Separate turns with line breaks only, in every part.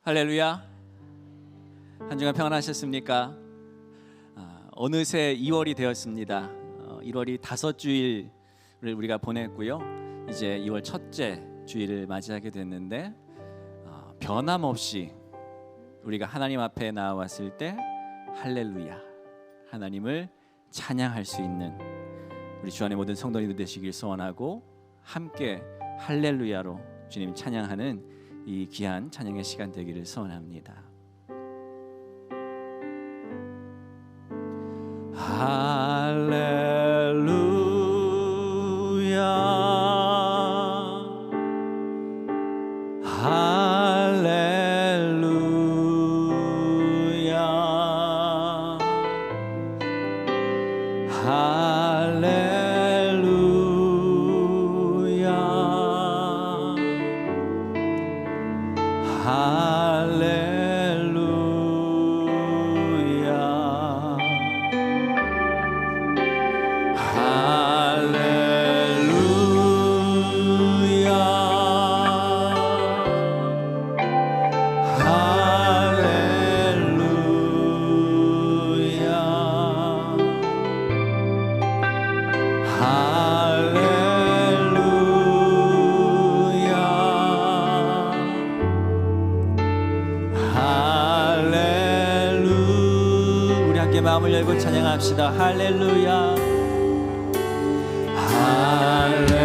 할렐루야. 한 주간 평안하셨습니까? 어느새 2월이 되었습니다. 1월이 5주일을 우리가 보냈고요. 이제 2월 첫째 주일을 맞이하게 됐는데 변함없이 우리가 하나님 앞에 나왔을 때 할렐루야, 하나님을 찬양할 수 있는 우리 주 안의 모든 성도님들 되시길 소원하고, 함께 할렐루야로 주님 찬양하는 이 귀한 찬양의 시간 되기를 소원합니다. 할렐루야, 할렐루야, 할렐루야. 우리 함께 마음을 열고 찬양합시다. 할렐루야, 할렐루야,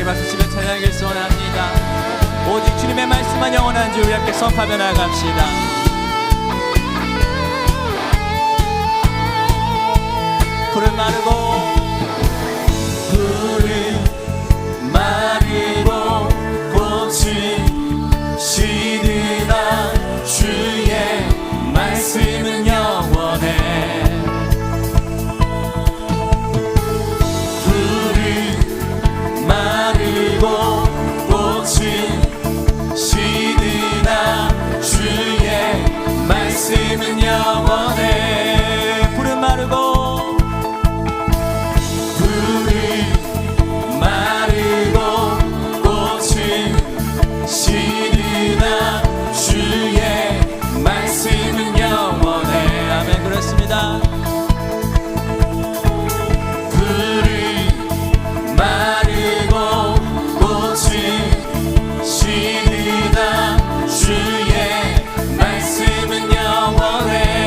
박수치며 찬양하길 소원합니다. 오직 주님의 말씀만 영원한 줄 우리 함께 선포하며 나아갑시다. 푸른 마르고 꽃이 시드나 주의 말씀은 영원해. 푸른 마르고 꽃이 시드나 주의 말씀은 영원해. 푸른 마르고 시드나 주의 말씀은 영원해. 아멘. 그렇습니다. 풀이 마르고 꽃이 시드나 주의 말씀은 영원해.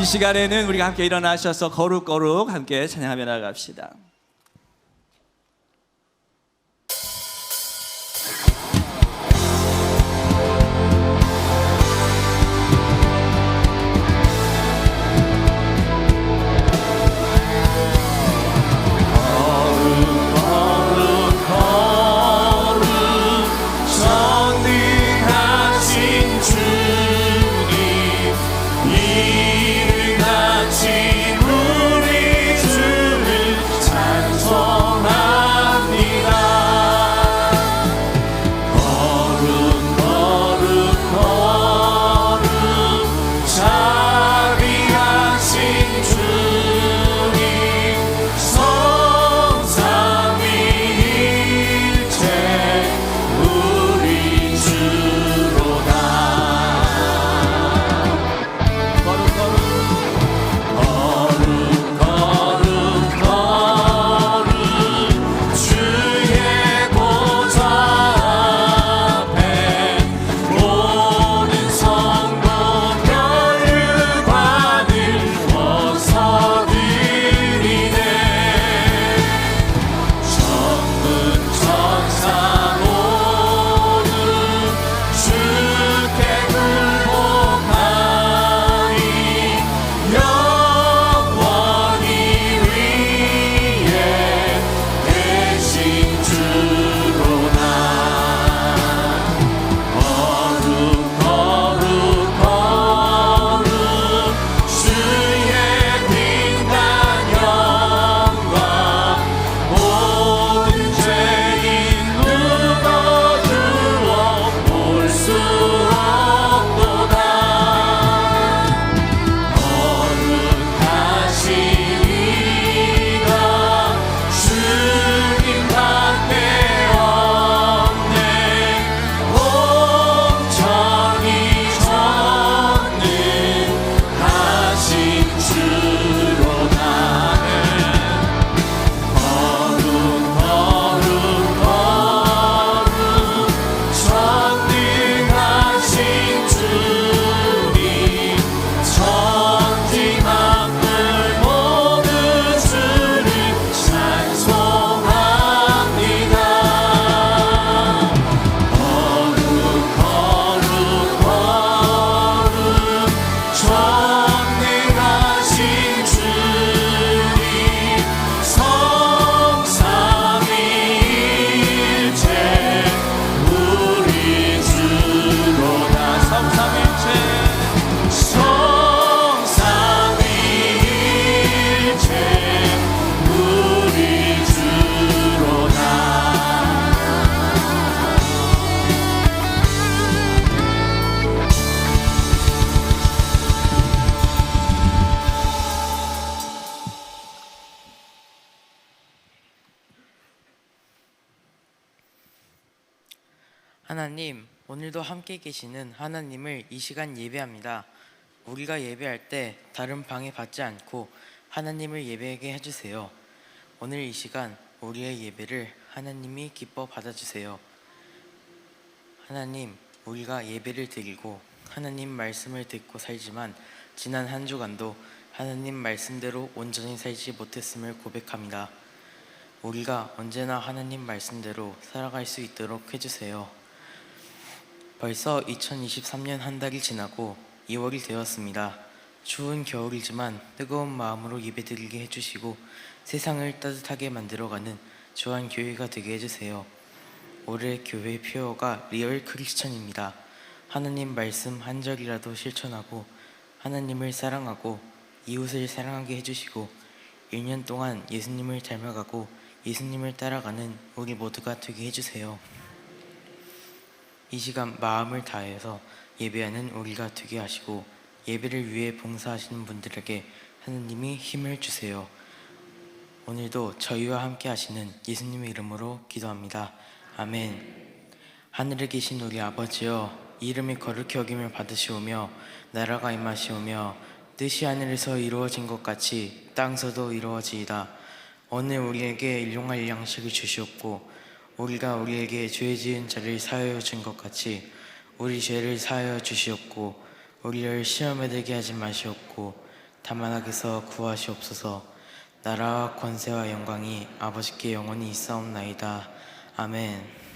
시간에는 우리가 함께 일어나셔서 거룩거룩 함께 찬양하며 나아갑시다.
하나님, 오늘도 함께 계시는 하나님을 이 시간 예배합니다. 우리가 예배할 때 다른 방해받지 않고 하나님을 예배하게 해주세요. 오늘 이 시간 우리의 예배를 하나님이 기뻐 받아주세요. 하나님, 우리가 예배를 드리고 하나님 말씀을 듣고 살지만 지난 한 주간도 하나님 말씀대로 온전히 살지 못했음을 고백합니다. 우리가 언제나 하나님 말씀대로 살아갈 수 있도록 해주세요. 벌써 2023년 한 달이 지나고 2월이 되었습니다. 추운 겨울이지만 뜨거운 마음으로 예배드리게 해주시고 세상을 따뜻하게 만들어가는 주한 교회가 되게 해주세요. 올해 교회 표어가 리얼 크리스천입니다. 하나님 말씀 한 절이라도 실천하고 하나님을 사랑하고 이웃을 사랑하게 해주시고 1년 동안 예수님을 닮아가고 예수님을 따라가는 우리 모두가 되게 해주세요. 이 시간 마음을 다해서 예배하는 우리가 되게 하시고 예배를 위해 봉사하시는 분들에게 하나님이 힘을 주세요. 오늘도 저희와 함께 하시는 예수님의 이름으로 기도합니다. 아멘. 하늘에 계신 우리 아버지여, 이름이 거룩히 여김을 받으시오며 나라가 임하시오며 뜻이 하늘에서 이루어진 것 같이 땅에서도 이루어지이다. 오늘 우리에게 일용할 양식을 주시옵고 우리가 우리에게 죄 지은 자를 사하여 준 것 같이 우리 죄를 사하여 주시옵고 우리를 시험에 들게 하지 마시옵고 다만 악에서 구하시옵소서. 나라와 권세와 영광이 아버지께 영원히 있사옵나이다. 아멘.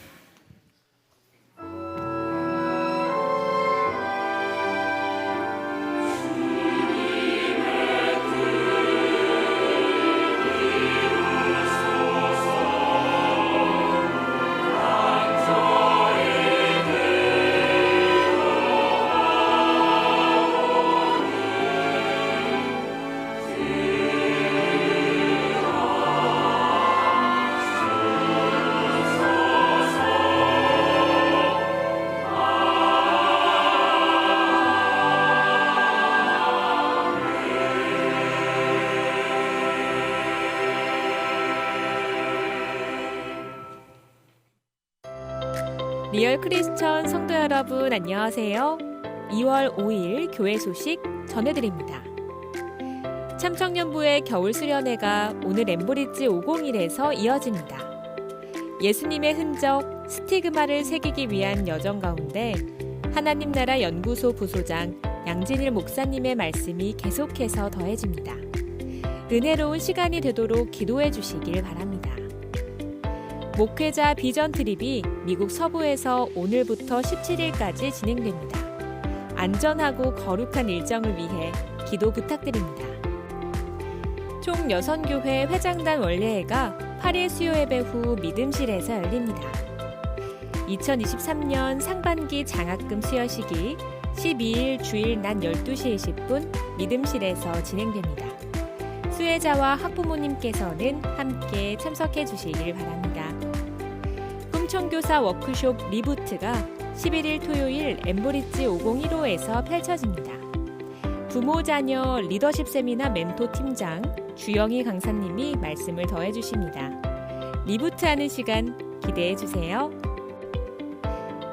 리얼 크리스천 성도 여러분 안녕하세요. 2월 5일 교회 소식 전해드립니다. 참청년부의 겨울 수련회가 오늘 엠브리지 501에서 이어집니다. 예수님의 흔적, 스티그마를 새기기 위한 여정 가운데 하나님 나라 연구소 부소장 양진일 목사님의 말씀이 계속해서 더해집니다. 은혜로운 시간이 되도록 기도해 주시길 바랍니다. 목회자 비전 트립이 미국 서부에서 오늘부터 17일까지 진행됩니다. 안전하고 거룩한 일정을 위해 기도 부탁드립니다. 총 6교회 회장단 원례회가 8일 수요예배 후 믿음실에서 열립니다. 2023년 상반기 장학금 수여식이 12일 주일 낮 12시 20분 믿음실에서 진행됩니다. 수혜자와 학부모님께서는 함께 참석해 주시길 바랍니다. 꿈청교사 워크숍 리부트가 11일 토요일 엠브리지 5015에서 펼쳐집니다. 부모 자녀 리더십 세미나 멘토 팀장 주영희 강사님이 말씀을 더해 주십니다. 리부트하는 시간 기대해 주세요.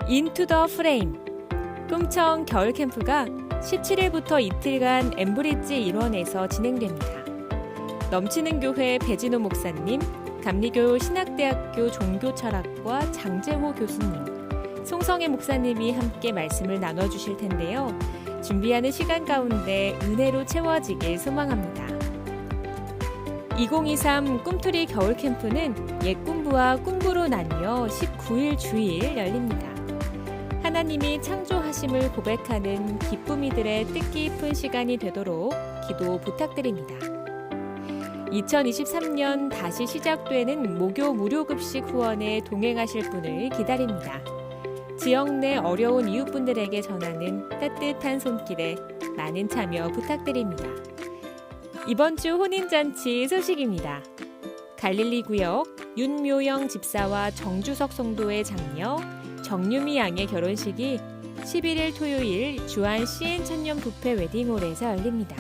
인투 더 프레임 꿈청 겨울 캠프가 17일부터 이틀간 엠브리지 1원에서 진행됩니다. 넘치는 교회 배진호 목사님, 감리교 신학대학교 종교철학과 장재호 교수님, 송성애 목사님이 함께 말씀을 나눠주실 텐데요. 준비하는 시간 가운데 은혜로 채워지길 소망합니다. 2023 꿈틀이 겨울 캠프는 옛 꿈부와 꿈부로 나뉘어 19일 주일 열립니다. 하나님이 창조하심을 고백하는 기쁨이들의 뜻깊은 시간이 되도록 기도 부탁드립니다. 2023년 다시 시작되는 모교 무료급식 후원에 동행하실 분을 기다립니다. 지역 내 어려운 이웃분들에게 전하는 따뜻한 손길에 많은 참여 부탁드립니다. 이번 주 혼인잔치 소식입니다. 갈릴리 구역 윤묘영 집사와 정주석 성도의 장녀 정유미 양의 결혼식이 11일 토요일 주안 CN 천년 뷔페 웨딩홀에서 열립니다.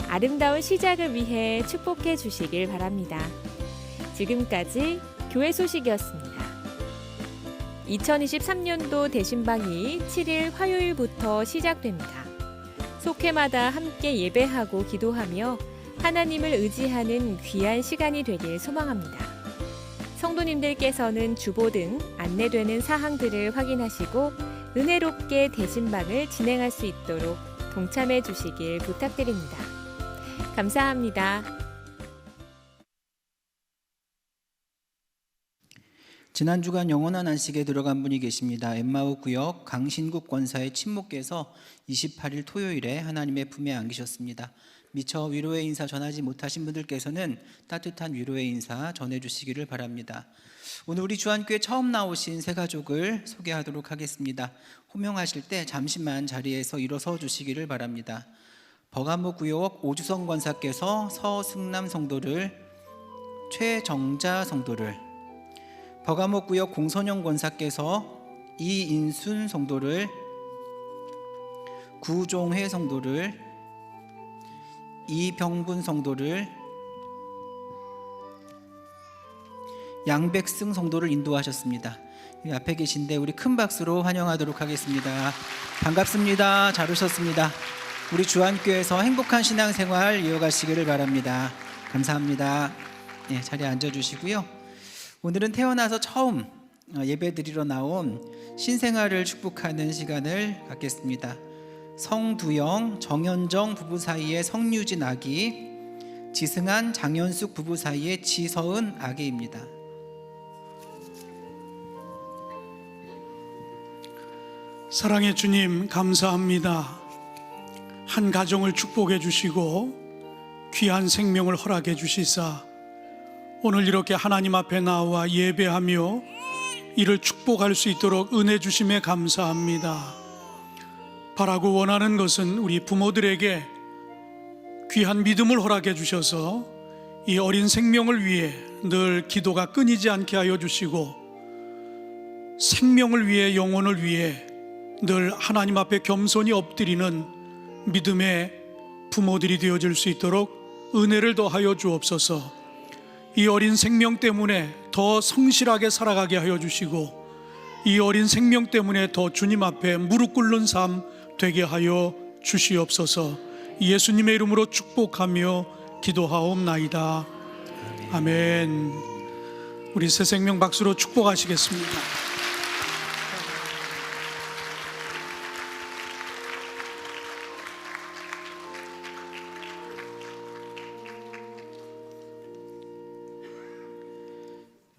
아름다운 시작을 위해 축복해 주시길 바랍니다. 지금까지 교회 소식이었습니다. 2023년도 대신방이 7일 화요일부터 시작됩니다. 속회마다 함께 예배하고 기도하며 하나님을 의지하는 귀한 시간이 되길 소망합니다. 성도님들께서는 주보 등 안내되는 사항들을 확인하시고 은혜롭게 대신방을 진행할 수 있도록 동참해 주시길 부탁드립니다. 감사합니다.
지난 주간 영원한 안식에 들어간 분이 계십니다. 엠마오 구역 강신국 권사의 친모께서 28일 토요일에 하나님의 품에 안기셨습니다. 미처 위로의 인사 전하지 못하신 분들께서는 따뜻한 위로의 인사 전해주시기를 바랍니다. 오늘 우리 주안교회 처음 나오신 새 가족을 소개하도록 하겠습니다. 호명하실 때 잠시만 자리에서 일어서 주시기를 바랍니다. 버가모 구역 오주성 권사께서 서승남 성도를, 최정자 성도를, 버가모 구역 공선영 권사께서 이인순 성도를, 구종회 성도를, 이병분 성도를, 양백승 성도를 인도하셨습니다. 앞에 계신데 우리 큰 박수로 환영하도록 하겠습니다. 반갑습니다. 잘 오셨습니다. 우리 주안교회에서 행복한 신앙생활 이어가시기를 바랍니다. 감사합니다. 네, 자리에 앉아주시고요. 오늘은 태어나서 처음 예배드리러 나온 신생아를 축복하는 시간을 갖겠습니다. 성두영, 정현정 부부 사이의 성유진 아기, 지승한, 장현숙 부부 사이의 지서은 아기입니다.
사랑의 주님, 감사합니다. 한 가정을 축복해 주시고 귀한 생명을 허락해 주시사 오늘 이렇게 하나님 앞에 나와 예배하며 이를 축복할 수 있도록 은혜 주심에 감사합니다. 바라고 원하는 것은 우리 부모들에게 귀한 믿음을 허락해 주셔서 이 어린 생명을 위해 늘 기도가 끊이지 않게 하여 주시고 생명을 위해, 영혼을 위해 늘 하나님 앞에 겸손히 엎드리는 믿음의 부모들이 되어줄 수 있도록 은혜를 더하여 주옵소서. 이 어린 생명 때문에 더 성실하게 살아가게 하여 주시고 이 어린 생명 때문에 더 주님 앞에 무릎 꿇는 삶 되게 하여 주시옵소서. 예수님의 이름으로 축복하며 기도하옵나이다. 아멘. 우리 새 생명 박수로 축복하시겠습니다.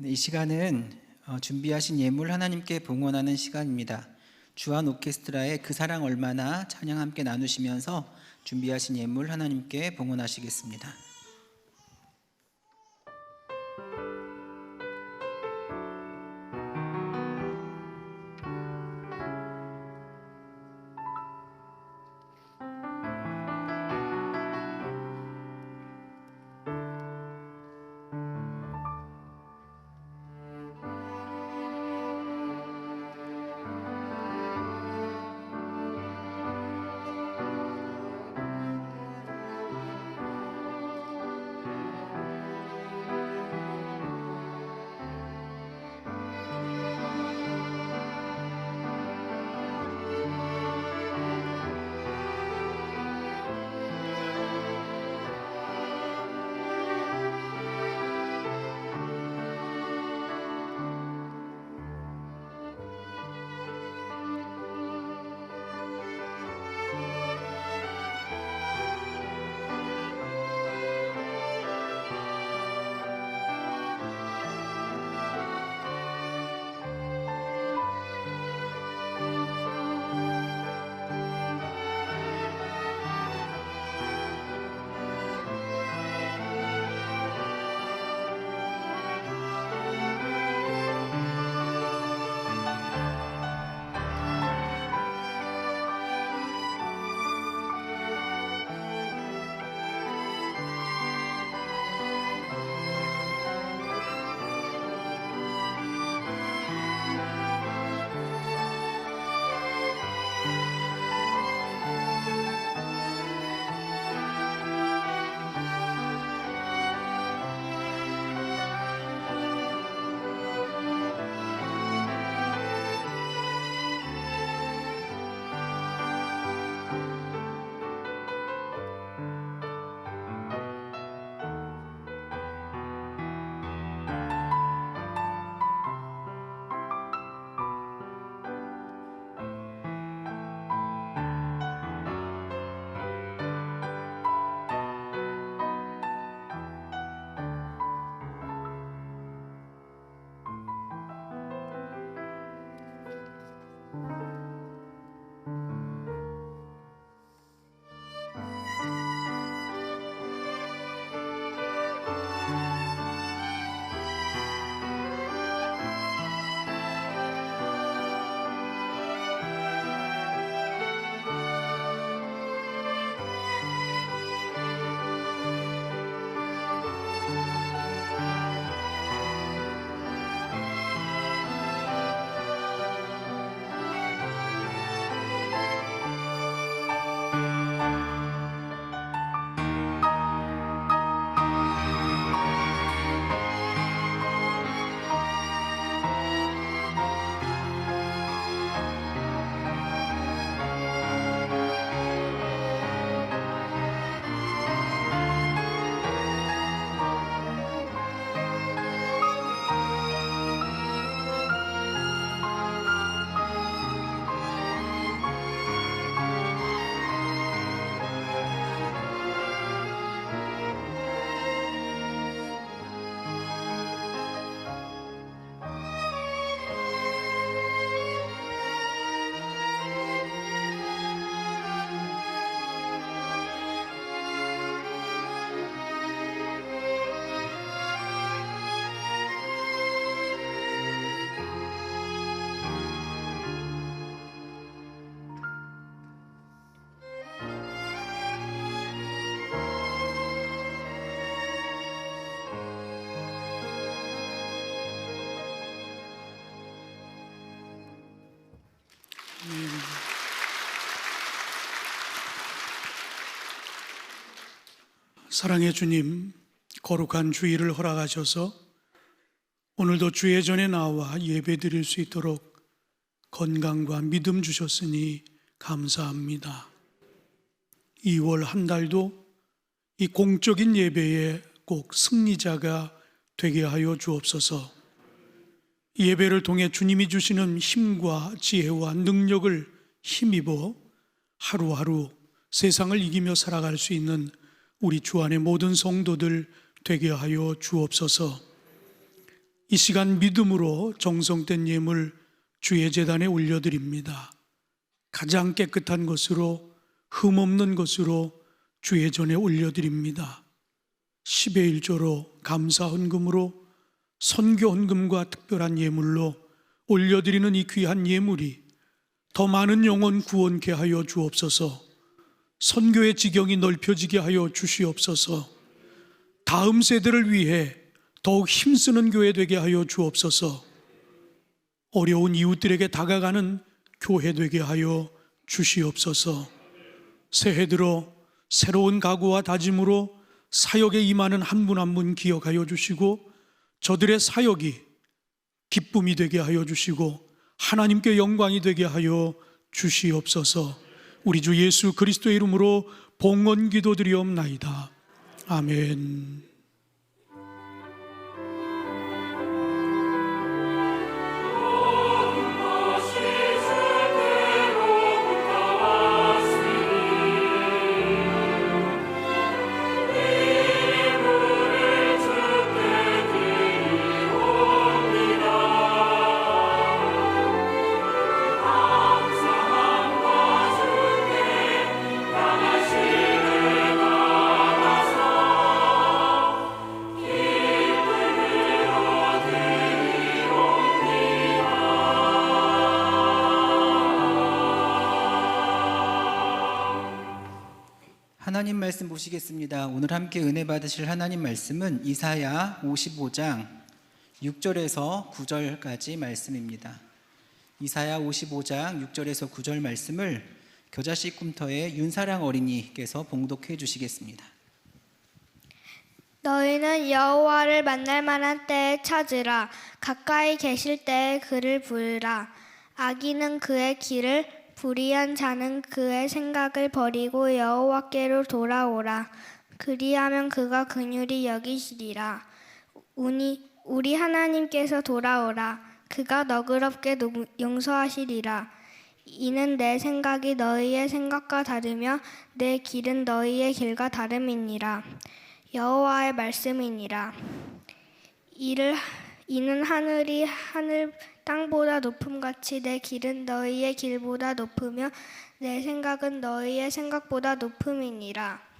이 시간은 준비하신 예물 하나님께 봉헌하는 시간입니다. 주한 오케스트라의 그 사랑 얼마나 찬양 함께 나누시면서 준비하신 예물 하나님께 봉헌하시겠습니다.
사랑의 주님, 거룩한 주일을 허락하셔서 오늘도 주의 전에 나와 예배 드릴 수 있도록 건강과 믿음 주셨으니 감사합니다. 2월 한 달도 이 공적인 예배에 꼭 승리자가 되게 하여 주옵소서. 예배를 통해 주님이 주시는 힘과 지혜와 능력을 힘입어 하루하루 세상을 이기며 살아갈 수 있는 우리 주 안의 모든 성도들 되게 하여 주옵소서. 이 시간 믿음으로 정성된 예물 주의 제단에 올려드립니다. 가장 깨끗한 것으로, 흠없는 것으로 주의 전에 올려드립니다. 10의 1조로, 감사 헌금으로, 선교 헌금과 특별한 예물로 올려드리는 이 귀한 예물이 더 많은 영혼 구원케 하여 주옵소서. 선교의 지경이 넓혀지게 하여 주시옵소서. 다음 세대를 위해 더욱 힘쓰는 교회 되게 하여 주옵소서. 어려운 이웃들에게 다가가는 교회 되게 하여 주시옵소서. 새해 들어 새로운 각오와 다짐으로 사역에 임하는 한 분 한 분 기억하여 주시고, 저들의 사역이 기쁨이 되게 하여 주시고 하나님께 영광이 되게 하여 주시옵소서. 우리 주 예수 그리스도의 이름으로 봉헌 기도드리옵나이다. 아멘.
하나님 말씀 보시겠습니다. 오늘 함께 은혜 받으실 하나님 말씀은 이사야 55장 6절에서 9절까지 말씀입니다. 이사야 55장 6절에서 9절 말씀을 교자식 꿈터의 윤사랑 어린이께서 봉독해 주시겠습니다.
너희는 여호와를 만날 만한 때에 찾으라. 가까이 계실 때에 그를 부르라. 악인은 그의 길을, 불의한 자는 그의 생각을 버리고 여호와께로 돌아오라. 그리하면 그가 긍휼히 여기시리라. 우리 하나님께서 돌아오라. 그가 너그럽게 용서하시리라. 이는 내 생각이 너희의 생각과 다르며 내 길은 너희의 길과 다름이니라. 여호와의 말씀이니라. 이는 하늘이 하늘 땅보다 높음같이 내 길은 너희의 길보다 높으며 내 생각은 너희의 생각보다 높음이니라.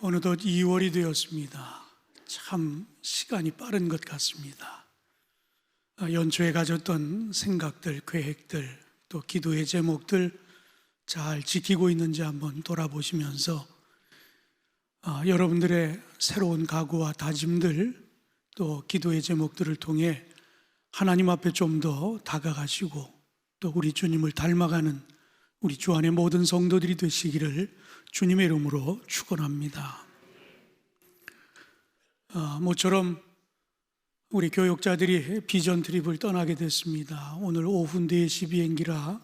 어느덧 2월이 되었습니다. 참 시간이 빠른 것 같습니다. 연초에 가졌던 생각들, 계획들, 또 기도의 제목들 잘 지키고 있는지 한번 돌아보시면서 여러분들의 새로운 각오와 다짐들, 또 기도의 제목들을 통해 하나님 앞에 좀 더 다가가시고 또 우리 주님을 닮아가는 우리 주 안의 모든 성도들이 되시기를 주님의 이름으로 축원합니다. 모처럼 우리 교육자들이 비전 트립을 떠나게 됐습니다. 오늘 오후 4시 비행기라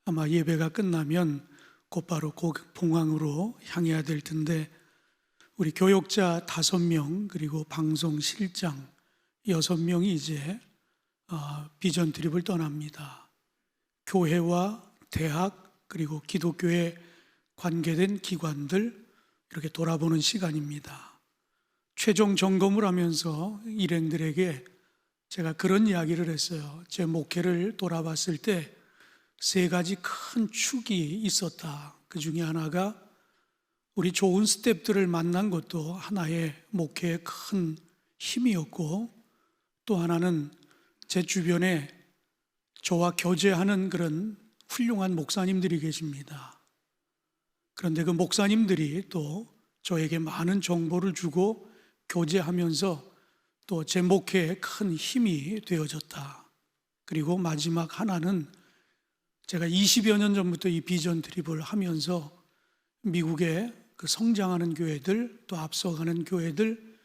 아마 예배가 끝나면 곧바로 공항으로 향해야 될 텐데, 우리 교육자 5명 그리고 방송 실장 6명이 이제 비전 트립을 떠납니다. 교회와 대학 그리고 기독교에 관계된 기관들 이렇게 돌아보는 시간입니다. 최종 점검을 하면서 일행들에게 제가 그런 이야기를 했어요. 제 목회를 돌아봤을 때 3가지 큰 축이 있었다. 그 중에 하나가 우리 좋은 스태프들을 만난 것도 하나의 목회의 큰 힘이었고, 또 하나는 제 주변에 저와 교제하는 그런 훌륭한 목사님들이 계십니다. 그런데 그 목사님들이 또 저에게 많은 정보를 주고 교제하면서 또 제 목회에 큰 힘이 되어졌다. 그리고 마지막 하나는 제가 20여 년 전부터 이 비전 트립을 하면서 미국의 그 성장하는 교회들, 또 앞서가는 교회들,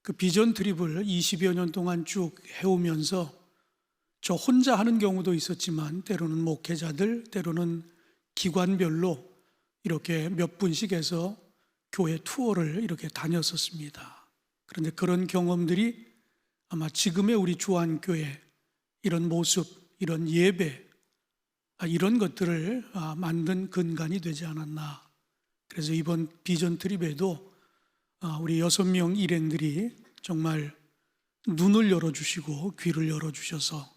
그 비전 트립을 20여 년 동안 쭉 해오면서 저 혼자 하는 경우도 있었지만 때로는 목회자들, 때로는 기관별로 이렇게 몇 분씩 해서 교회 투어를 이렇게 다녔었습니다. 그런데 그런 경험들이 아마 지금의 우리 주안교회 이런 모습, 이런 예배, 이런 것들을 만든 근간이 되지 않았나. 그래서 이번 비전 트립에도 우리 6명 일행들이 정말 눈을 열어주시고 귀를 열어주셔서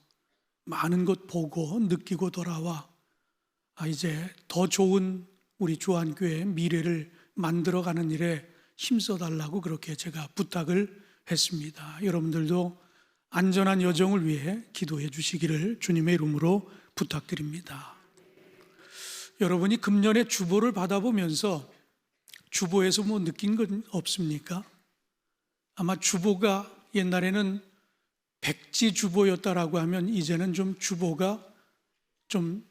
많은 것 보고 느끼고 돌아와 이제 더 좋은 우리 주안교회 미래를 만들어가는 일에 힘써달라고 그렇게 제가 부탁을 했습니다. 여러분들도 안전한 여정을 위해 기도해 주시기를 주님의 이름으로 부탁드립니다. 여러분이 금년에 주보를 받아보면서 주보에서 뭐 느낀 건 없습니까? 아마 주보가 옛날에는 백지 주보였다라고 하면 이제는 좀 주보가 좀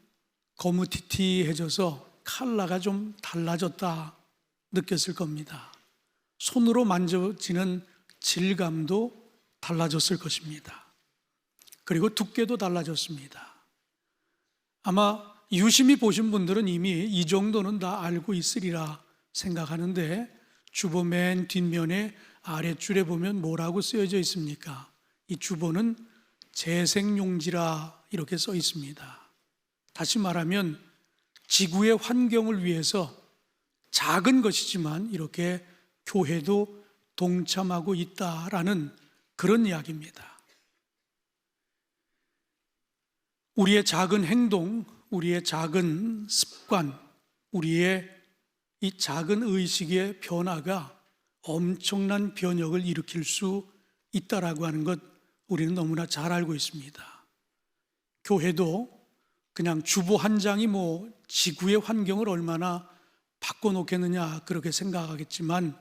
거무튀튀해져서 컬러가 좀 달라졌다 느꼈을 겁니다. 손으로 만져지는 질감도 달라졌을 것입니다. 그리고 두께도 달라졌습니다. 아마 유심히 보신 분들은 이미 이 정도는 다 알고 있으리라 생각하는데, 주보 맨 뒷면에 아랫줄에 보면 뭐라고 쓰여져 있습니까? 이 주보는 재생용지라 이렇게 써 있습니다. 다시 말하면 지구의 환경을 위해서 작은 것이지만 이렇게 교회도 동참하고 있다라는 그런 이야기입니다. 우리의 작은 행동, 우리의 작은 습관, 우리의 이 작은 의식의 변화가 엄청난 변혁을 일으킬 수 있다라고 하는 것 우리는 너무나 잘 알고 있습니다. 교회도 그냥 주보 한 장이 뭐 지구의 환경을 얼마나 바꿔놓겠느냐 그렇게 생각하겠지만,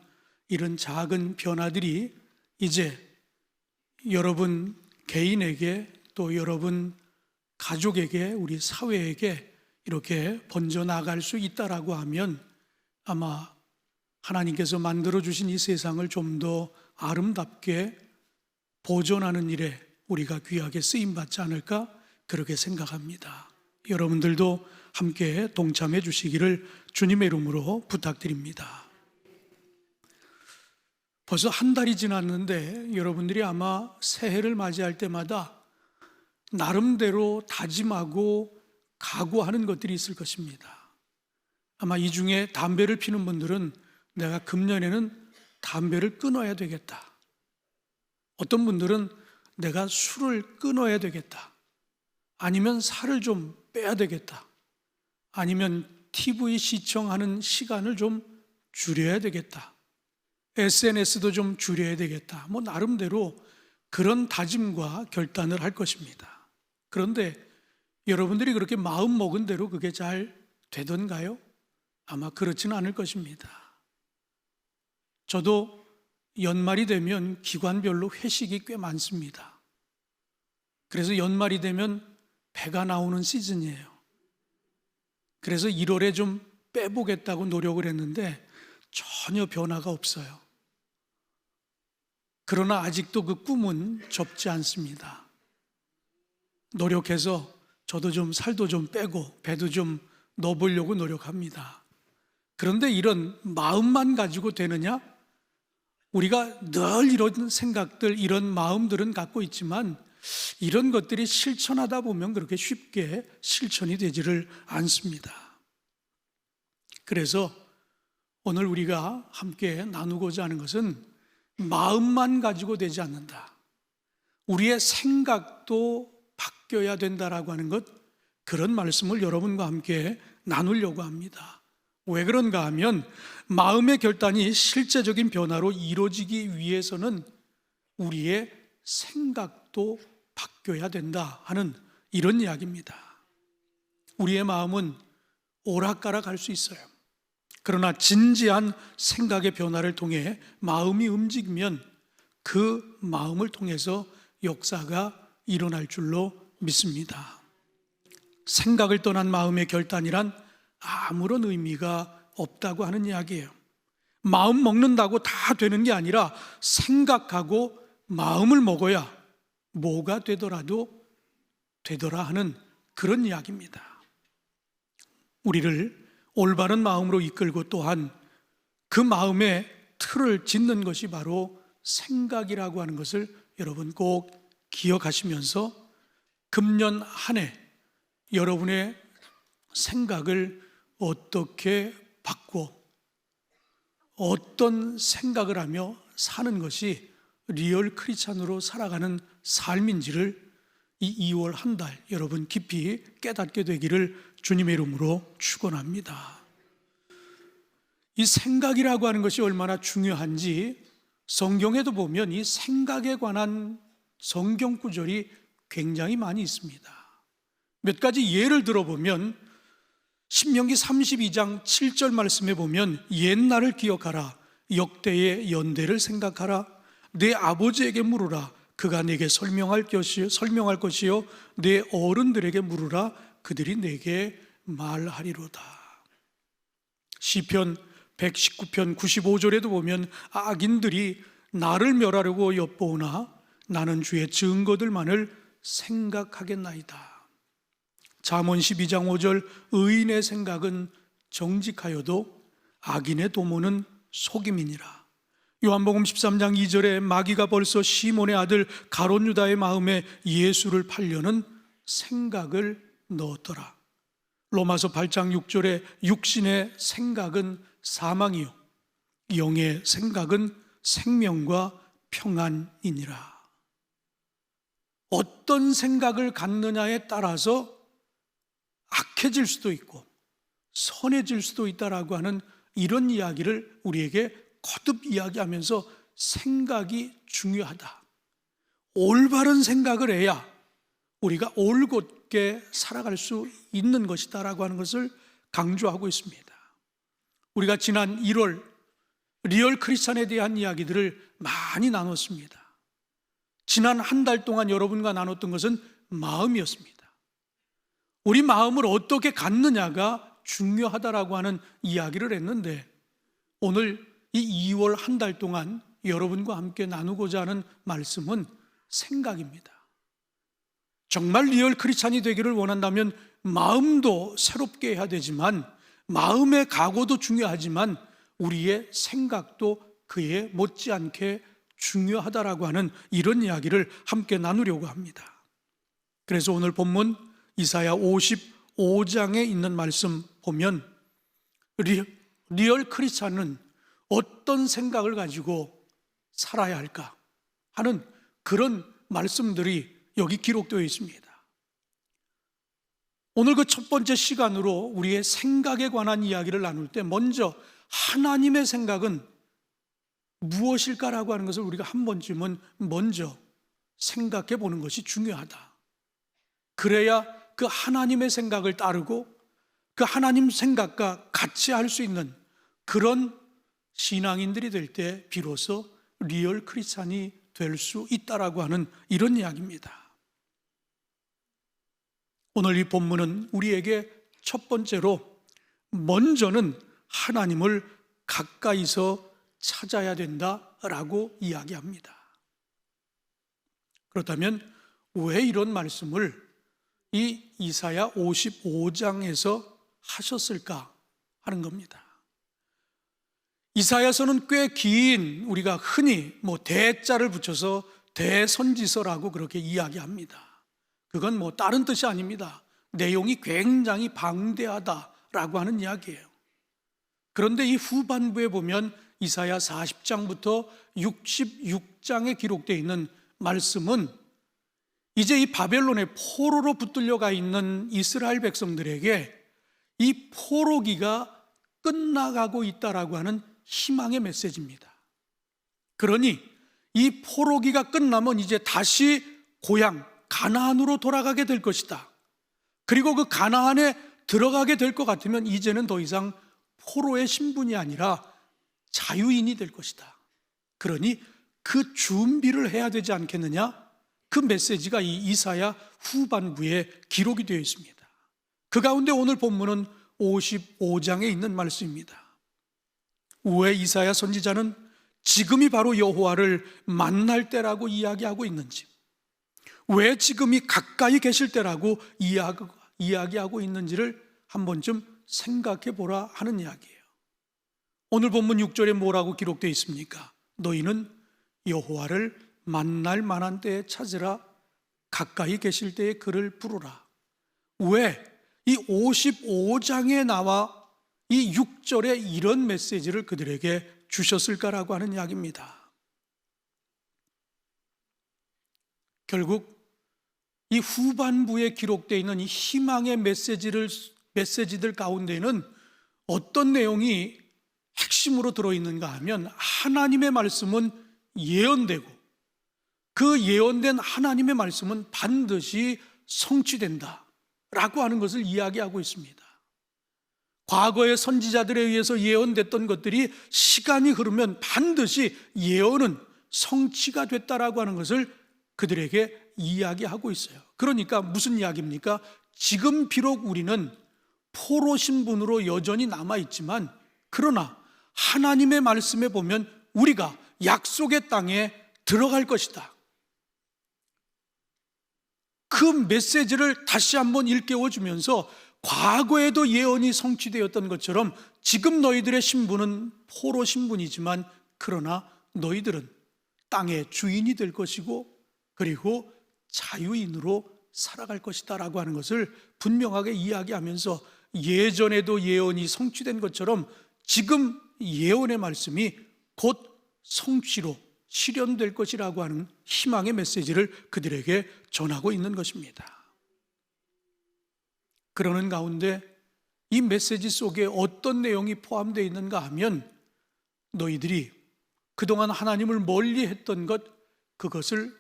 이런 작은 변화들이 이제 여러분 개인에게 또 여러분 가족에게 우리 사회에게 이렇게 번져나갈 수 있다라고 하면 아마 하나님께서 만들어주신 이 세상을 좀 더 아름답게 보존하는 일에 우리가 귀하게 쓰임받지 않을까 그렇게 생각합니다. 여러분들도 함께 동참해 주시기를 주님의 이름으로 부탁드립니다. 벌써 한 달이 지났는데 여러분들이 아마 새해를 맞이할 때마다 나름대로 다짐하고 각오하는 것들이 있을 것입니다. 아마 이 중에 담배를 피는 분들은 내가 금년에는 담배를 끊어야 되겠다. 어떤 분들은 내가 술을 끊어야 되겠다. 아니면 살을 좀 빼야 되겠다. 아니면 TV 시청하는 시간을 좀 줄여야 되겠다. SNS도 좀 줄여야 되겠다. 뭐 나름대로 그런 다짐과 결단을 할 것입니다. 그런데 여러분들이 그렇게 마음 먹은 대로 그게 잘 되던가요? 아마 그렇지는 않을 것입니다. 저도 연말이 되면 기관별로 회식이 꽤 많습니다. 그래서 연말이 되면 배가 나오는 시즌이에요. 그래서 1월에 좀 빼보겠다고 노력을 했는데 전혀 변화가 없어요. 그러나 아직도 그 꿈은 접지 않습니다. 노력해서 저도 좀 살도 좀 빼고 배도 좀 넣어보려고 노력합니다. 그런데 이런 마음만 가지고 되느냐? 우리가 늘 이런 생각들, 이런 마음들은 갖고 있지만 이런 것들이 실천하다 보면 그렇게 쉽게 실천이 되지를 않습니다. 그래서 오늘 우리가 함께 나누고자 하는 것은 마음만 가지고 되지 않는다. 우리의 생각도 바뀌어야 된다라고 하는 것, 그런 말씀을 여러분과 함께 나누려고 합니다. 왜 그런가 하면 마음의 결단이 실제적인 변화로 이루어지기 위해서는 우리의 생각도 바뀌어야 된다 하는 이런 이야기입니다. 우리의 마음은 오락가락 할 수 있어요. 그러나 진지한 생각의 변화를 통해 마음이 움직이면 그 마음을 통해서 역사가 일어날 줄로 믿습니다. 생각을 떠난 마음의 결단이란 아무런 의미가 없다고 하는 이야기예요. 마음 먹는다고 다 되는 게 아니라 생각하고 마음을 먹어야 뭐가 되더라도 되더라 하는 그런 이야기입니다. 우리를 올바른 마음으로 이끌고 또한 그 마음의 틀을 짓는 것이 바로 생각이라고 하는 것을 여러분 꼭 기억하시면서 금년 한 해 여러분의 생각을 어떻게 바꾸어 어떤 생각을 하며 사는 것이 리얼 크리스찬으로 살아가는 삶인지를 이 2월 한 달 여러분 깊이 깨닫게 되기를 주님의 이름으로 축원합니다. 이 생각이라고 하는 것이 얼마나 중요한지 성경에도 보면 이 생각에 관한 성경 구절이 굉장히 많이 있습니다. 몇 가지 예를 들어보면 신명기 32장 7절 말씀에 보면 옛날을 기억하라, 역대의 연대를 생각하라, 내 아버지에게 물으라, 그가 내게 설명할 것이요 내 어른들에게 물으라, 그들이 내게 말하리로다. 시편 119편 95절에도 보면 악인들이 나를 멸하려고 엿보으나 나는 주의 증거들만을 생각하겠나이다. 잠언 12장 5절 의인의 생각은 정직하여도 악인의 도모는 속임이니라. 요한복음 13장 2절에 마귀가 벌써 시몬의 아들 가롯 유다의 마음에 예수를 팔려는 생각을 넣었더라. 로마서 8장 6절에 육신의 생각은 사망이요 영의 생각은 생명과 평안이니라. 어떤 생각을 갖느냐에 따라서 악해질 수도 있고 선해질 수도 있다라고 하는 이런 이야기를 우리에게 거듭 이야기하면서 생각이 중요하다. 올바른 생각을 해야 우리가 올곧게 살아갈 수 있는 것이다라고 하는 것을 강조하고 있습니다. 우리가 지난 1월 리얼 크리스찬에 대한 이야기들을 많이 나눴습니다. 지난 한 달 동안 여러분과 나눴던 것은 마음이었습니다. 우리 마음을 어떻게 갖느냐가 중요하다라고 하는 이야기를 했는데 오늘 이 2월 한 달 동안 여러분과 함께 나누고자 하는 말씀은 생각입니다. 정말 리얼 크리스찬이 되기를 원한다면 마음도 새롭게 해야 되지만 마음의 각오도 중요하지만 우리의 생각도 그에 못지않게 중요하다라고 하는 이런 이야기를 함께 나누려고 합니다. 그래서 오늘 본문 이사야 55장에 있는 말씀 보면 리얼 크리스찬은 어떤 생각을 가지고 살아야 할까 하는 그런 말씀들이 여기 기록되어 있습니다. 오늘 그 첫 번째 시간으로 우리의 생각에 관한 이야기를 나눌 때 먼저 하나님의 생각은 무엇일까라고 하는 것을 우리가 한 번쯤은 먼저 생각해 보는 것이 중요하다. 그래야 그 하나님의 생각을 따르고 그 하나님 생각과 같이 할 수 있는 그런 신앙인들이 될 때 비로소 리얼 크리스찬이 될 수 있다라고 하는 이런 이야기입니다. 오늘 이 본문은 우리에게 첫 번째로 먼저는 하나님을 가까이서 찾아야 된다라고 이야기합니다. 그렇다면 왜 이런 말씀을 이 이사야 55장에서 하셨을까 하는 겁니다. 이사야서는 꽤 긴, 우리가 흔히 대자를 붙여서 대선지서라고 그렇게 이야기합니다. 그건 다른 뜻이 아닙니다. 내용이 굉장히 방대하다라고 하는 이야기예요. 그런데 이 후반부에 보면 이사야 40장부터 66장에 기록되어 있는 말씀은 이제 이 바벨론의 포로로 붙들려가 있는 이스라엘 백성들에게 이 포로기가 끝나가고 있다라고 하는 희망의 메시지입니다. 그러니 이 포로기가 끝나면 이제 다시 고향 가나안으로 돌아가게 될 것이다. 그리고 그 가나안에 들어가게 될 것 같으면 이제는 더 이상 포로의 신분이 아니라 자유인이 될 것이다. 그러니 그 준비를 해야 되지 않겠느냐? 그 메시지가 이 이사야 후반부에 기록이 되어 있습니다. 그 가운데 오늘 본문은 55장에 있는 말씀입니다. 왜 이사야 선지자는 지금이 바로 여호와를 만날 때라고 이야기하고 있는지, 왜 지금이 가까이 계실 때라고 이야기하고 있는지를 한 번쯤 생각해 보라 하는 이야기예요. 오늘 본문 6절에 뭐라고 기록되어 있습니까? 너희는 여호와를 만날 만한 때에 찾으라, 가까이 계실 때에 그를 부르라. 왜 이 55장에 나와 이 6절에 이런 메시지를 그들에게 주셨을까라고 하는 이야기입니다. 결국 이 후반부에 기록되어 있는 이 희망의 메시지들 가운데는 어떤 내용이 핵심으로 들어있는가 하면 하나님의 말씀은 예언되고 그 예언된 하나님의 말씀은 반드시 성취된다 라고 하는 것을 이야기하고 있습니다. 과거의 선지자들에 의해서 예언됐던 것들이 시간이 흐르면 반드시 예언은 성취가 됐다라고 하는 것을 그들에게 이야기하고 있어요. 그러니까 무슨 이야기입니까? 지금 비록 우리는 포로 신분으로 여전히 남아있지만 그러나 하나님의 말씀에 보면 우리가 약속의 땅에 들어갈 것이다. 그 메시지를 다시 한번 일깨워주면서 과거에도 예언이 성취되었던 것처럼 지금 너희들의 신분은 포로 신분이지만 그러나 너희들은 땅의 주인이 될 것이고 그리고 자유인으로 살아갈 것이다 라고 하는 것을 분명하게 이야기하면서 예전에도 예언이 성취된 것처럼 지금 예언의 말씀이 곧 성취로 실현될 것이라고 하는 희망의 메시지를 그들에게 전하고 있는 것입니다. 그러는 가운데 이 메시지 속에 어떤 내용이 포함되어 있는가 하면 너희들이 그동안 하나님을 멀리 했던 것 그것을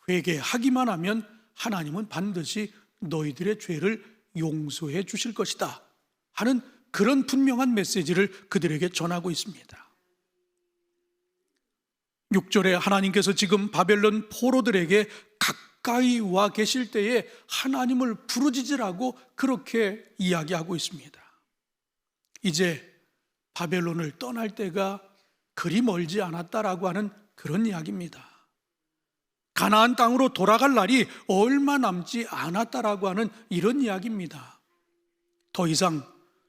회개하기만 하면 하나님은 반드시 너희들의 죄를 용서해 주실 것이다 하는 그런 분명한 메시지를 그들에게 전하고 있습니다. 6절에 하나님께서 지금 바벨론 포로들에게 가까이 와 계실 때에 하나님을 부르짖으라고 그렇게 이야기하고 있습니다. 이제 바벨론을 떠날 때가 그리 멀지 않았다라고 하는 그런 이야기입니다. 가나안 땅으로 돌아갈 날이 얼마 남지 않았다라고 하는 이런 이야기입니다. 더 이상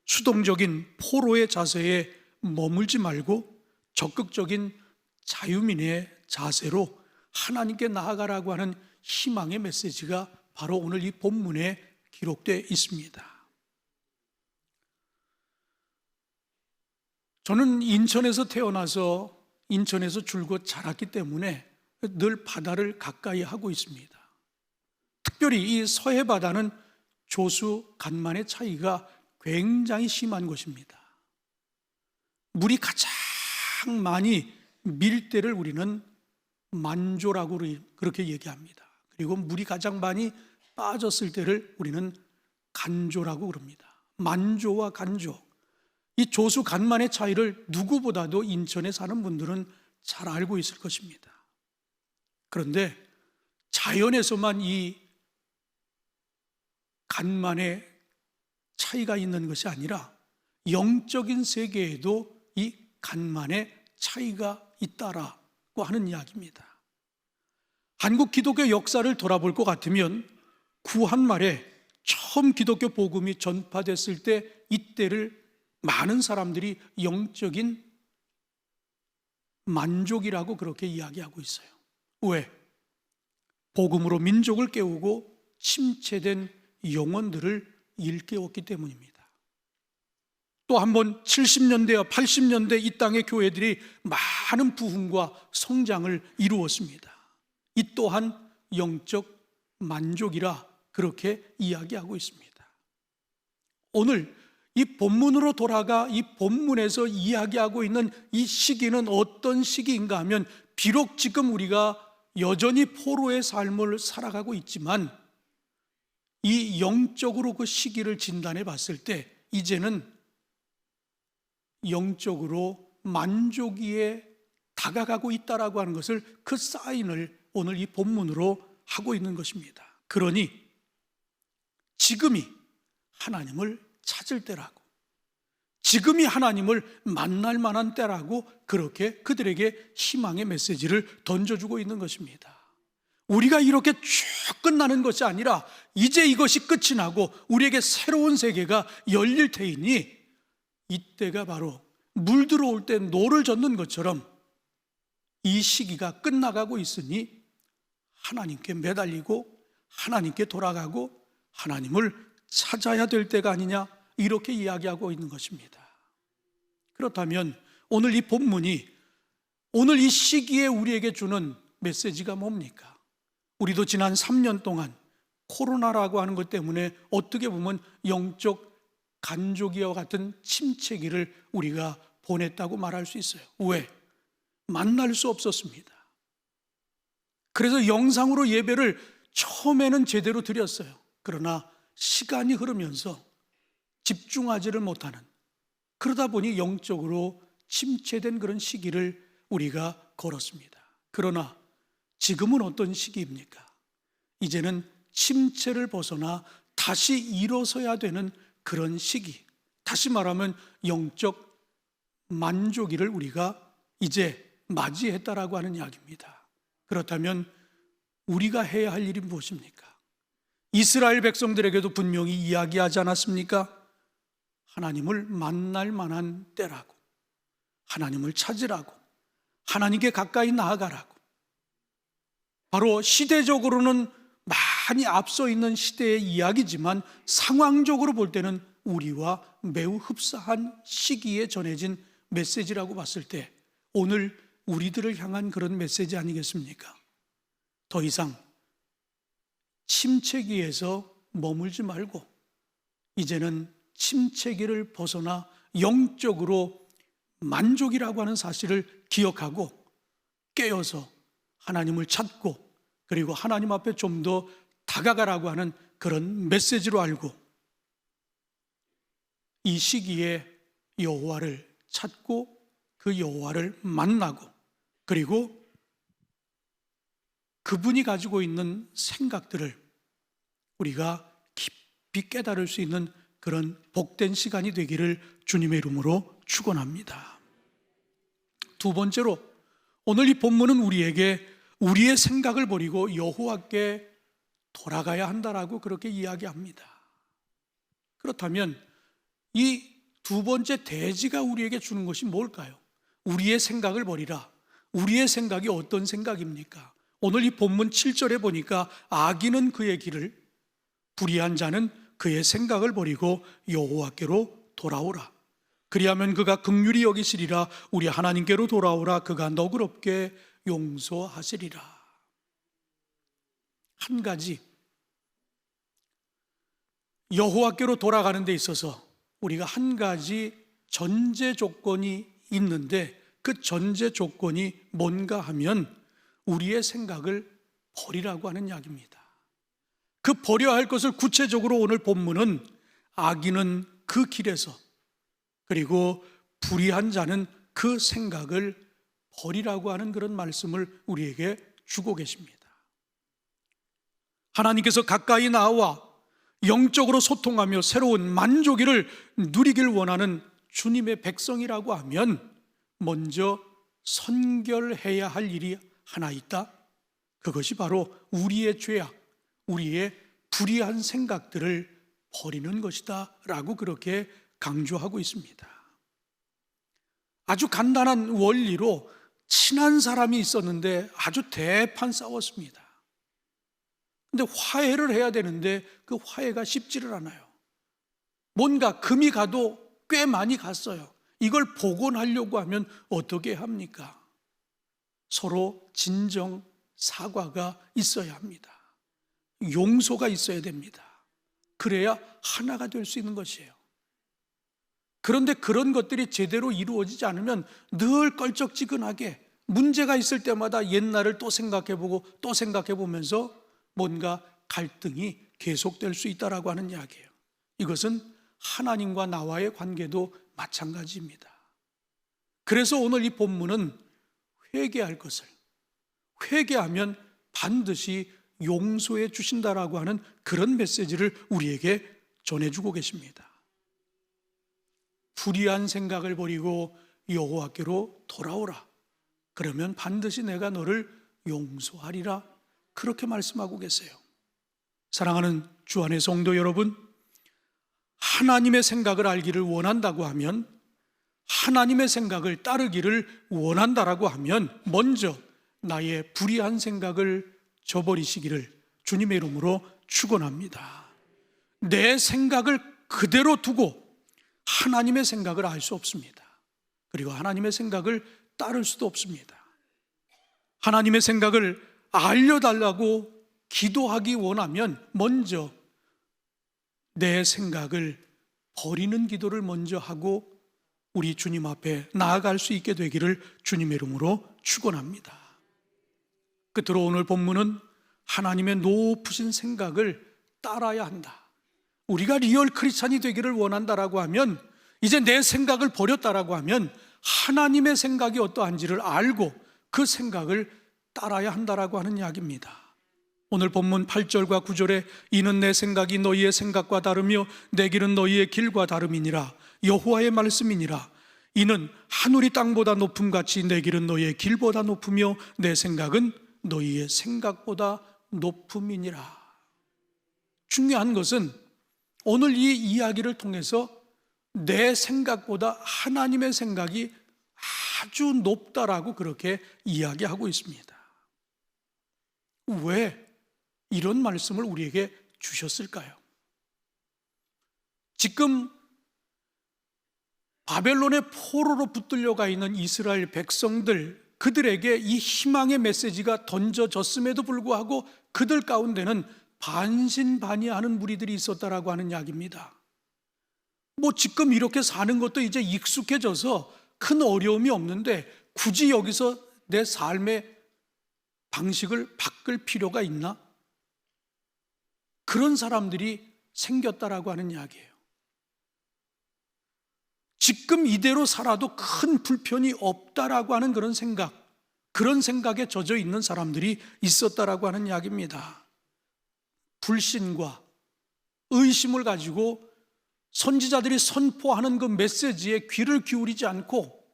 수동적인 포로의 자세에 머물지 말고 적극적인 자유민의 자세로 하나님께 나아가라고 하는 희망의 메시지가 바로 오늘 이 본문에 기록되어 있습니다. 저는 인천에서 태어나서 인천에서 줄곧 자랐기 때문에 늘 바다를 가까이 하고 있습니다. 특별히 이 서해 바다는 조수 간만의 차이가 굉장히 심한 곳입니다. 물이 가장 가장 많이 밀 때를 우리는 만조라고 그렇게 얘기합니다. 그리고 물이 가장 많이 빠졌을 때를 우리는 간조라고 그럽니다. 만조와 간조, 이 조수 간만의 차이를 누구보다도 인천에 사는 분들은 잘 알고 있을 것입니다. 그런데 자연에서만 이 간만의 차이가 있는 것이 아니라 영적인 세계에도 이 간만의 차이가 있다라고 하는 이야기입니다. 한국 기독교 역사를 돌아볼 것 같으면 구한말에 처음 기독교 복음이 전파됐을 때 이때를 많은 사람들이 영적인 만족이라고 그렇게 이야기하고 있어요. 왜? 복음으로 민족을 깨우고 침체된 영혼들을 일깨웠기 때문입니다. 또 한번 70년대와 80년대 이 땅의 교회들이 많은 부흥과 성장을 이루었습니다. 이 또한 영적 만족이라 그렇게 이야기하고 있습니다. 오늘 이 본문으로 돌아가 이 본문에서 이야기하고 있는 이 시기는 어떤 시기인가 하면, 비록 지금 우리가 여전히 포로의 삶을 살아가고 있지만 이 영적으로 그 시기를 진단해 봤을 때 이제는 영적으로 만족기에 다가가고 있다라고 하는 것을, 그 사인을 오늘 이 본문으로 하고 있는 것입니다. 그러니 지금이 하나님을 찾을 때라고, 지금이 하나님을 만날 만한 때라고 그렇게 그들에게 희망의 메시지를 던져주고 있는 것입니다. 우리가 이렇게 쭉 끝나는 것이 아니라 이제 이것이 끝이 나고 우리에게 새로운 세계가 열릴 테이니, 이때가 바로 물 들어올 때 노를 젓는 것처럼 이 시기가 끝나가고 있으니 하나님께 매달리고 하나님께 돌아가고 하나님을 찾아야 될 때가 아니냐, 이렇게 이야기하고 있는 것입니다. 그렇다면 오늘 이 본문이 오늘 이 시기에 우리에게 주는 메시지가 뭡니까? 우리도 지난 3년 동안 코로나라고 하는 것 때문에 어떻게 보면 영적 간조기와 같은 침체기를 우리가 보냈다고 말할 수 있어요. 왜? 만날 수 없었습니다. 그래서 영상으로 예배를 처음에는 제대로 드렸어요. 그러나 시간이 흐르면서 집중하지를 못하는, 그러다 보니 영적으로 침체된 그런 시기를 우리가 걸었습니다. 그러나 지금은 어떤 시기입니까? 이제는 침체를 벗어나 다시 일어서야 되는 그런 시기, 다시 말하면 영적 만족기를 우리가 이제 맞이했다라고 하는 이야기입니다. 그렇다면 우리가 해야 할 일이 무엇입니까? 이스라엘 백성들에게도 분명히 이야기하지 않았습니까? 하나님을 만날 만한 때라고, 하나님을 찾으라고, 하나님께 가까이 나아가라고. 바로 시대적으로는 많이 앞서 있는 시대의 이야기지만 상황적으로 볼 때는 우리와 매우 흡사한 시기에 전해진 메시지라고 봤을 때 오늘 우리들을 향한 그런 메시지 아니겠습니까? 더 이상 침체기에서 머물지 말고 이제는 침체기를 벗어나 영적으로 만족이라고 하는 사실을 기억하고 깨어서 하나님을 찾고, 그리고 하나님 앞에 좀 더 다가가라고 하는 그런 메시지로 알고 이 시기에 여호와를 찾고 그 여호와를 만나고, 그리고 그분이 가지고 있는 생각들을 우리가 깊이 깨달을 수 있는 그런 복된 시간이 되기를 주님의 이름으로 축원합니다. 두 번째로 오늘 이 본문은 우리에게 우리의 생각을 버리고 여호와께 돌아가야 한다라고 그렇게 이야기합니다. 그렇다면 이 두 번째 대지가 우리에게 주는 것이 뭘까요? 우리의 생각을 버리라. 우리의 생각이 어떤 생각입니까? 오늘 이 본문 7절에 보니까 악인은 그의 길을, 불의한 자는 그의 생각을 버리고 여호와께로 돌아오라. 그리하면 그가 긍휼히 여기시리라. 우리 하나님께로 돌아오라. 그가 너그럽게 용서하시리라. 한 가지, 여호와께로 돌아가는 데 있어서 우리가 한 가지 전제 조건이 있는데 그 전제 조건이 뭔가 하면 우리의 생각을 버리라고 하는 이야기입니다. 그 버려야 할 것을 구체적으로 오늘 본문은 악인은 그 길에서, 그리고 불의한 자는 그 생각을 버리라고 하는 그런 말씀을 우리에게 주고 계십니다. 하나님께서 가까이 나와 영적으로 소통하며 새로운 만족을 누리길 원하는 주님의 백성이라고 하면 먼저 선결해야 할 일이 하나 있다. 그것이 바로 우리의 죄악, 우리의 불의한 생각들을 버리는 것이다 라고 그렇게 강조하고 있습니다. 아주 간단한 원리로 친한 사람이 있었는데 아주 대판 싸웠습니다. 근데 화해를 해야 되는데 그 화해가 쉽지를 않아요. 뭔가 금이 가도 꽤 많이 갔어요. 이걸 복원하려고 하면 어떻게 합니까? 서로 진정 사과가 있어야 합니다. 용서가 있어야 됩니다. 그래야 하나가 될 수 있는 것이에요. 그런데 그런 것들이 제대로 이루어지지 않으면 늘 껄쩍지근하게 문제가 있을 때마다 옛날을 또 생각해보고 또 생각해보면서 뭔가 갈등이 계속될 수 있다라고 하는 이야기예요. 이것은 하나님과 나와의 관계도 마찬가지입니다. 그래서 오늘 이 본문은 회개할 것을, 회개하면 반드시 용서해 주신다라고 하는 그런 메시지를 우리에게 전해주고 계십니다. 불의한 생각을 버리고 여호와께로 돌아오라. 그러면 반드시 내가 너를 용서하리라. 그렇게 말씀하고 계세요. 사랑하는 주 안의 성도 여러분, 하나님의 생각을 알기를 원한다고 하면, 하나님의 생각을 따르기를 원한다라고 하면 먼저 나의 불의한 생각을 저버리시기를 주님의 이름으로 축원합니다. 내 생각을 그대로 두고 하나님의 생각을 알 수 없습니다. 그리고 하나님의 생각을 따를 수도 없습니다. 하나님의 생각을 알려달라고 기도하기 원하면 먼저 내 생각을 버리는 기도를 먼저 하고 우리 주님 앞에 나아갈 수 있게 되기를 주님의 이름으로 축원합니다. 끝으로 오늘 본문은 하나님의 높으신 생각을 따라야 한다. 우리가 리얼 크리스찬이 되기를 원한다라고 하면, 이제 내 생각을 버렸다라고 하면 하나님의 생각이 어떠한지를 알고 그 생각을 따라야 한다라고 하는 이야기입니다. 오늘 본문 8절과 9절에 이는 내 생각이 너희의 생각과 다르며 내 길은 너희의 길과 다름이니라. 여호와의 말씀이니라. 이는 하늘이 땅보다 높음같이 내 길은 너희의 길보다 높으며 내 생각은 너희의 생각보다 높음이니라. 중요한 것은 오늘 이 이야기를 통해서 내 생각보다 하나님의 생각이 아주 높다라고 그렇게 이야기하고 있습니다. 왜 이런 말씀을 우리에게 주셨을까요? 지금 바벨론의 포로로 붙들려가 있는 이스라엘 백성들, 그들에게 이 희망의 메시지가 던져졌음에도 불구하고 그들 가운데는 반신반의하는 무리들이 있었다라고 하는 이야기입니다. 지금 이렇게 사는 것도 이제 익숙해져서 큰 어려움이 없는데 굳이 여기서 내 삶의 방식을 바꿀 필요가 있나? 그런 사람들이 생겼다라고 하는 이야기예요. 지금 이대로 살아도 큰 불편이 없다라고 하는 그런 생각에 젖어 있는 사람들이 있었다라고 하는 이야기입니다. 불신과 의심을 가지고 선지자들이 선포하는 그 메시지에 귀를 기울이지 않고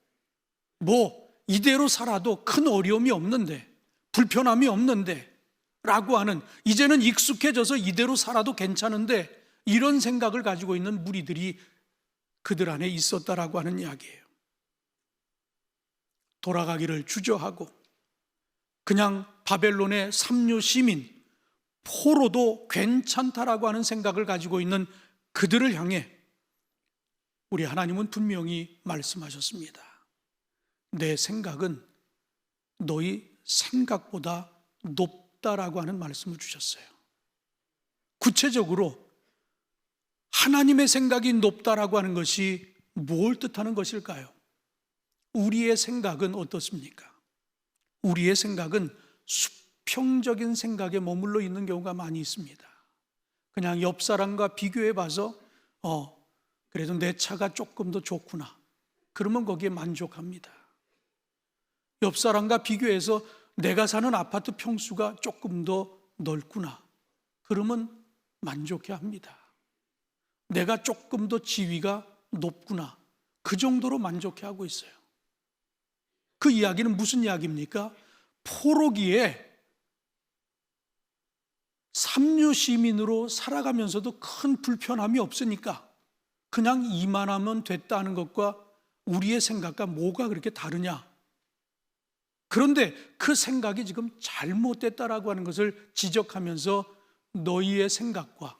이대로 살아도 큰 어려움이 없는데, 불편함이 없는데 라고 하는, 이제는 익숙해져서 이대로 살아도 괜찮은데, 이런 생각을 가지고 있는 무리들이 그들 안에 있었다라고 하는 이야기예요. 돌아가기를 주저하고 그냥 바벨론의 삼류 시민, 포로도 괜찮다라고 하는 생각을 가지고 있는 그들을 향해 우리 하나님은 분명히 말씀하셨습니다. 내 생각은 너희 생각보다 높다라고 하는 말씀을 주셨어요. 구체적으로 하나님의 생각이 높다라고 하는 것이 뭘 뜻하는 것일까요? 우리의 생각은 어떻습니까? 우리의 생각은 수평적인 생각에 머물러 있는 경우가 많이 있습니다. 그냥 옆 사람과 비교해 봐서 그래도 내 차가 조금 더 좋구나, 그러면 거기에 만족합니다. 옆 사람과 비교해서 내가 사는 아파트 평수가 조금 더 넓구나, 그러면 만족해 합니다. 내가 조금 더 지위가 높구나, 그 정도로 만족해 하고 있어요. 그 이야기는 무슨 이야기입니까? 포로기에 삼류 시민으로 살아가면서도 큰 불편함이 없으니까 그냥 이만하면 됐다는 것과 우리의 생각과 뭐가 그렇게 다르냐? 그런데 그 생각이 지금 잘못됐다라고 하는 것을 지적하면서 너희의 생각과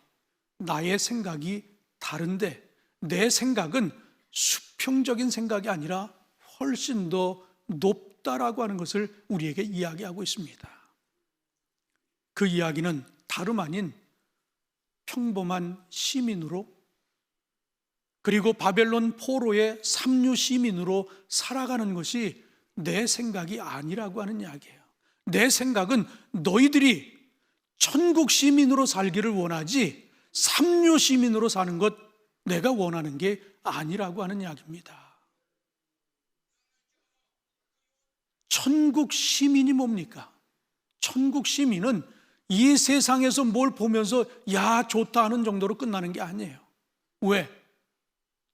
나의 생각이 다른데 내 생각은 수평적인 생각이 아니라 훨씬 더 높다라고 하는 것을 우리에게 이야기하고 있습니다. 그 이야기는 다름 아닌 평범한 시민으로, 그리고 바벨론 포로의 삼류 시민으로 살아가는 것이 내 생각이 아니라고 하는 이야기예요. 내 생각은 너희들이 천국 시민으로 살기를 원하지 삼류 시민으로 사는 것 내가 원하는 게 아니라고 하는 이야기입니다. 천국 시민이 뭡니까? 천국 시민은 이 세상에서 뭘 보면서 야 좋다 하는 정도로 끝나는 게 아니에요. 왜?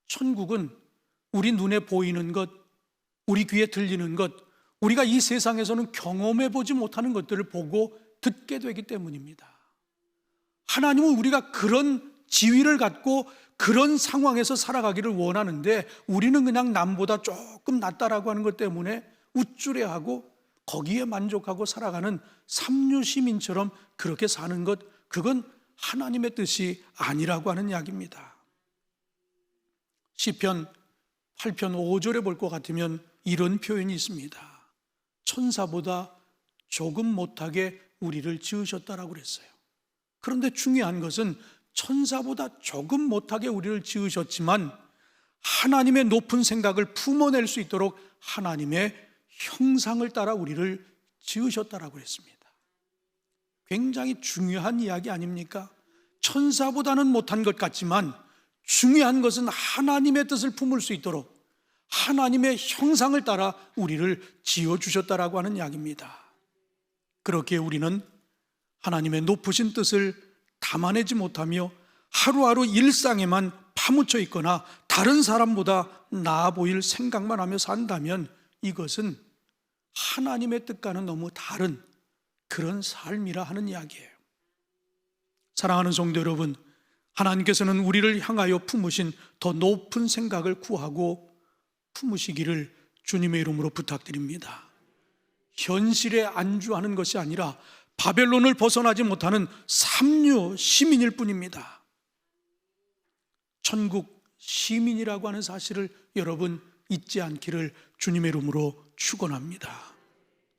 천국은 우리 눈에 보이는 것, 우리 귀에 들리는 것, 우리가 이 세상에서는 경험해 보지 못하는 것들을 보고 듣게 되기 때문입니다. 하나님은 우리가 그런 지위를 갖고 그런 상황에서 살아가기를 원하는데 우리는 그냥 남보다 조금 낫다라고 하는 것 때문에 우쭐해하고 거기에 만족하고 살아가는 삼류 시민처럼 그렇게 사는 것, 그건 하나님의 뜻이 아니라고 하는 이야기입니다. 시편 8편 5절에 볼 것 같으면 이런 표현이 있습니다. 천사보다 조금 못하게 우리를 지으셨다라고 그랬어요. 그런데 중요한 것은 천사보다 조금 못하게 우리를 지으셨지만 하나님의 높은 생각을 품어낼 수 있도록 하나님의 형상을 따라 우리를 지으셨다라고 했습니다. 굉장히 중요한 이야기 아닙니까? 천사보다는 못한 것 같지만 중요한 것은 하나님의 뜻을 품을 수 있도록 하나님의 형상을 따라 우리를 지어주셨다라고 하는 이야기입니다. 그렇게 우리는 하나님의 높으신 뜻을 담아내지 못하며 하루하루 일상에만 파묻혀 있거나 다른 사람보다 나아 보일 생각만 하며 산다면 이것은 하나님의 뜻과는 너무 다른 그런 삶이라 하는 이야기예요. 사랑하는 성도 여러분, 하나님께서는 우리를 향하여 품으신 더 높은 생각을 구하고 품으시기를 주님의 이름으로 부탁드립니다. 현실에 안주하는 것이 아니라 바벨론을 벗어나지 못하는 삼류 시민일 뿐입니다. 천국 시민이라고 하는 사실을 여러분 잊지 않기를 주님의 이름으로 축원합니다.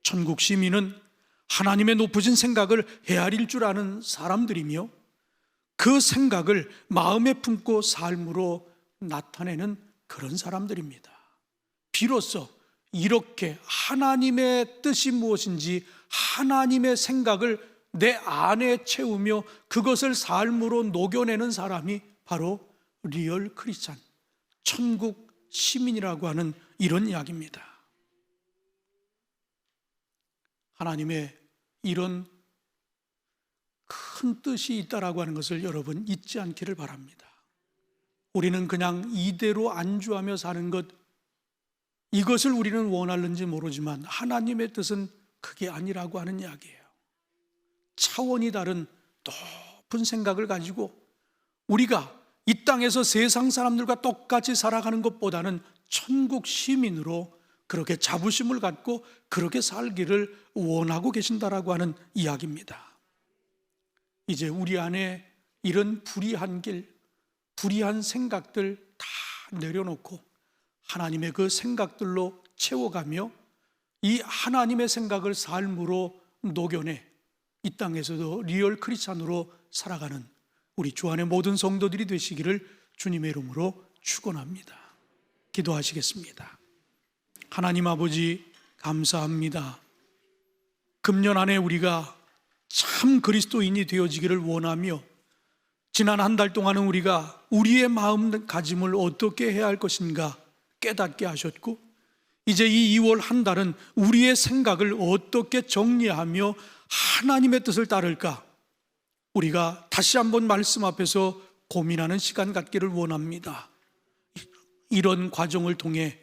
천국 시민은 하나님의 높으신 생각을 헤아릴 줄 아는 사람들이며 그 생각을 마음에 품고 삶으로 나타내는 그런 사람들입니다. 비로소 이렇게 하나님의 뜻이 무엇인지 하나님의 생각을 내 안에 채우며 그것을 삶으로 녹여내는 사람이 바로 리얼 크리스찬, 천국 시민이라고 하는 이런 이야기입니다. 하나님의 이런 큰 뜻이 있다라고 하는 것을 여러분 잊지 않기를 바랍니다. 우리는 그냥 이대로 안주하며 사는 것, 이것을 우리는 원하는지 모르지만 하나님의 뜻은 그게 아니라고 하는 이야기예요. 차원이 다른 높은 생각을 가지고 우리가 이 땅에서 세상 사람들과 똑같이 살아가는 것보다는 천국 시민으로 그렇게 자부심을 갖고 그렇게 살기를 원하고 계신다라고 하는 이야기입니다. 이제 우리 안에 이런 불의한 길, 불의한 생각들 다 내려놓고 하나님의 그 생각들로 채워가며 이 하나님의 생각을 삶으로 녹여내 이 땅에서도 리얼 크리스찬으로 살아가는 우리 주 안의 모든 성도들이 되시기를 주님의 이름으로 축원합니다. 기도하시겠습니다. 하나님 아버지 감사합니다. 금년 안에 우리가 참 그리스도인이 되어지기를 원하며 지난 한 달 동안은 우리가 우리의 마음가짐을 어떻게 해야 할 것인가 깨닫게 하셨고, 이제 이 2월 한 달은 우리의 생각을 어떻게 정리하며 하나님의 뜻을 따를까 우리가 다시 한번 말씀 앞에서 고민하는 시간 갖기를 원합니다. 이런 과정을 통해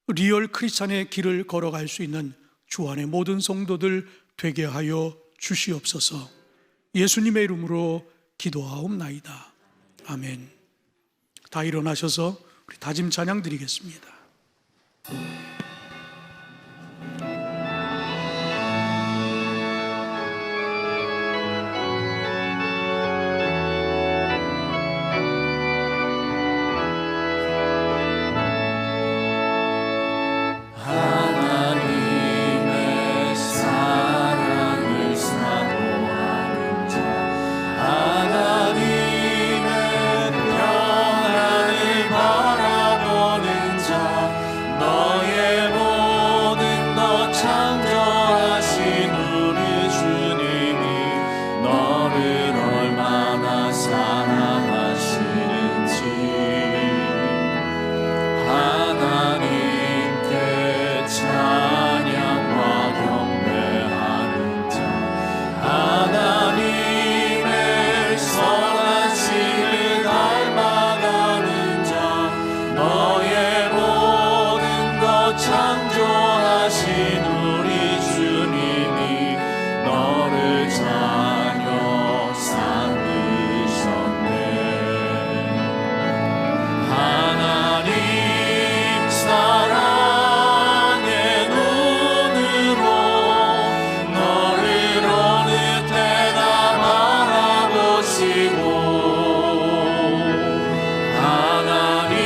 리얼 크리스찬의 길을 걸어갈 수 있는 주 안의 모든 성도들 되게 하여 주시옵소서. 예수님의 이름으로 기도하옵나이다. 아멘. 다 일어나셔서 우리 다짐 찬양 드리겠습니다.
하나님의 사랑을 사모하는 자, 하나님의 평안을 바라보는 자, 너의 모든 것 창조하신 우리 주님이 너를 얼마나 사랑하시는지 하나님께 찬양과 경배하는 자, 하나님의 선하심을 닮아가는 자, 너의 모든 것 창조하신 우리 주님이 너를 자녀 삼으셨네. 하나님 사랑의 눈으로 너를 어느 때나 바라보시고, 하나님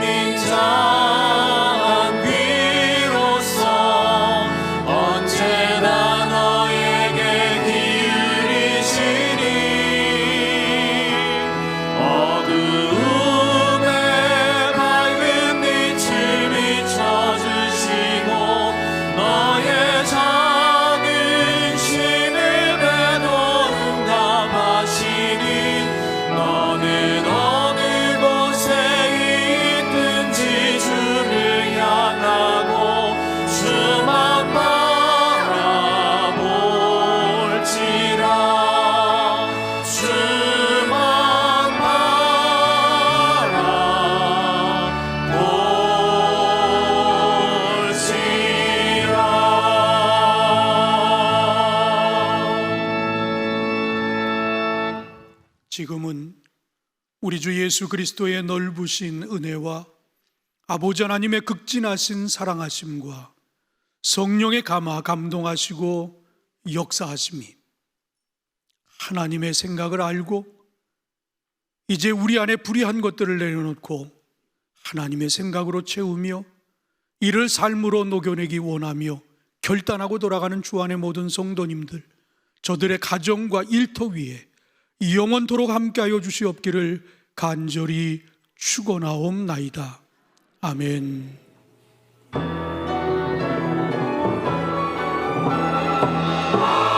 인자한 귀로서 언제나 너에게 기울이시니 어두움에 밝은 빛을 비춰주시고 너의 작은 심을 배도 응답하시니 너는 어느 곳에 있든지 주를 향하고 주만 바라볼지라. 주만 바라볼지라.
지금은 우리 주 예수 그리스도의 넓으신 은혜와 아버지 하나님의 극진하신 사랑하심과 성령의 감화 감동하시고 역사하심이 하나님의 생각을 알고 이제 우리 안에 불의한 것들을 내려놓고 하나님의 생각으로 채우며 이를 삶으로 녹여내기 원하며 결단하고 돌아가는 주 안의 모든 성도님들, 저들의 가정과 일터 위에 영원토록 함께하여 주시옵기를 간절히 축원하옵나이다. 아멘.
하나님의